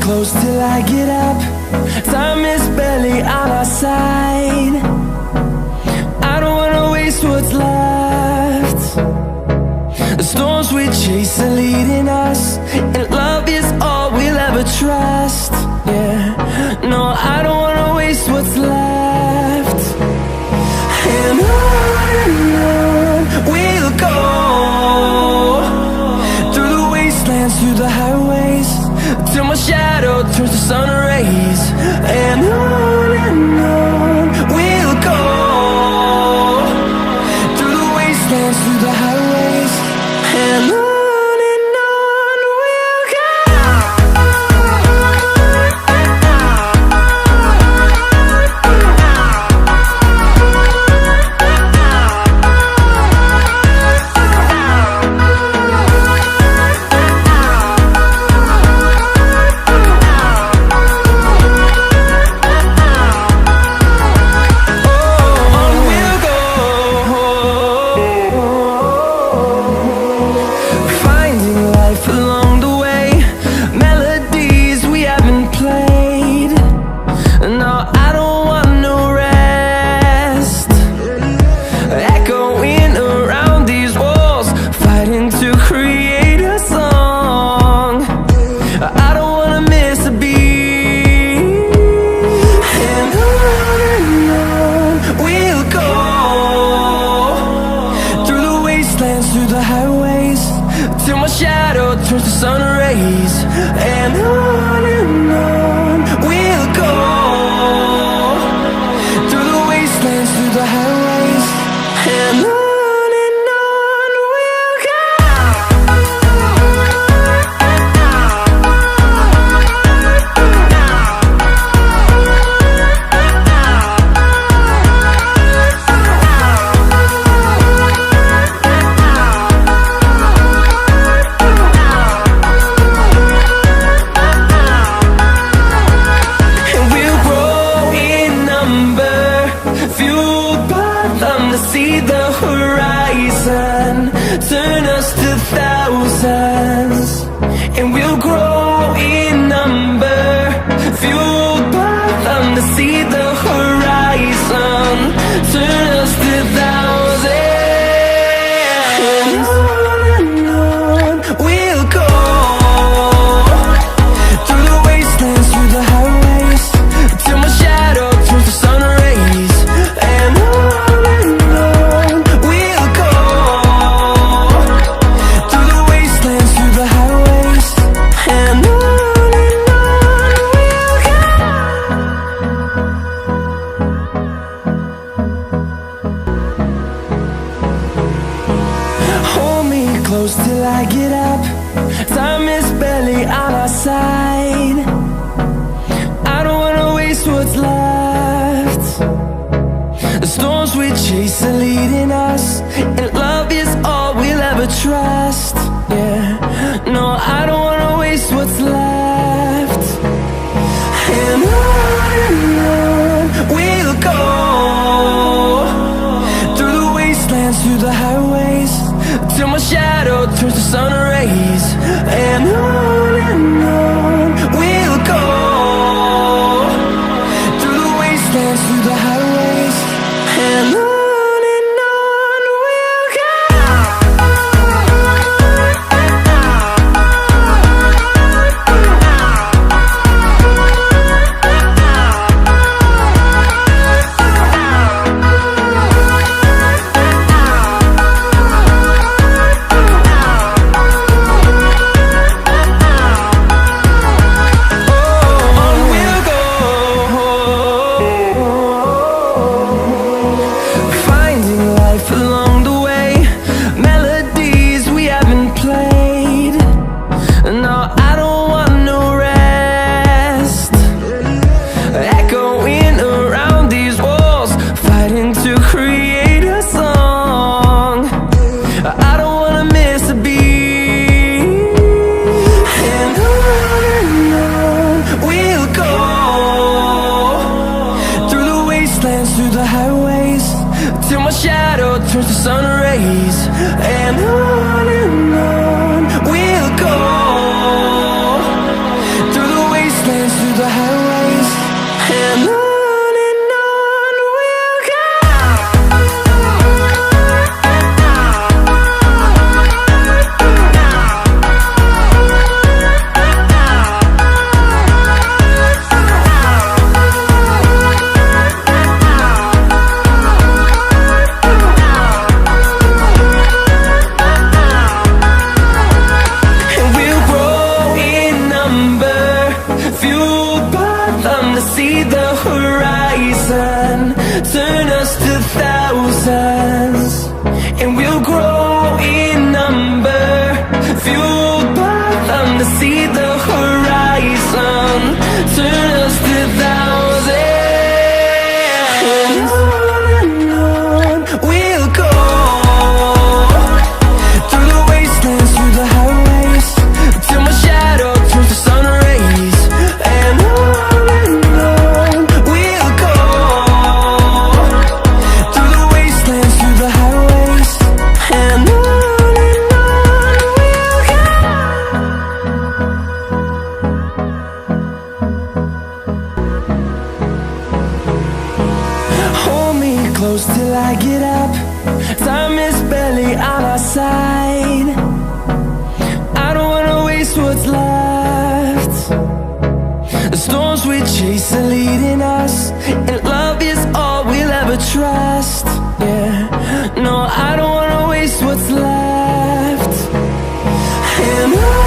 close till I get up. Time is barely on our side. I don't wanna waste what's left. The storms we chase are leading us, and love is all we'll ever trust. Yeah, no, I don't wanna waste what's left. And on we'll go, through the wastelands, through the highways, till my shadow turns to sun rays. And on we'll go, through the wastelands, through the highways, and on we'll go. Through the highways, till my shadow turns to sun rays. And on we'll go, through the wastelands, through the highways, and on we'll go. See the horizon, turn us to thousands, and we'll grow in number, fueled by them to see the horizon, turn us to thousands. And on we'll go, through the wastelands, through the highways, till my shadow turns to sun rays. And close till I get up. Time is barely on our side. I don't wanna waste what's left. The storms we chase are leading us, and love is all we'll ever trust. Yeah, no, I don't wanna waste what's left. And on we'll go, through the wastelands, through the highways, till my shadow turns to sun rays. And on we'll go, through the wastelands, through the highways, and on we'll go. chase are leading us, and love is all we'll ever trust. Yeah, no, I don't wanna waste what's left. And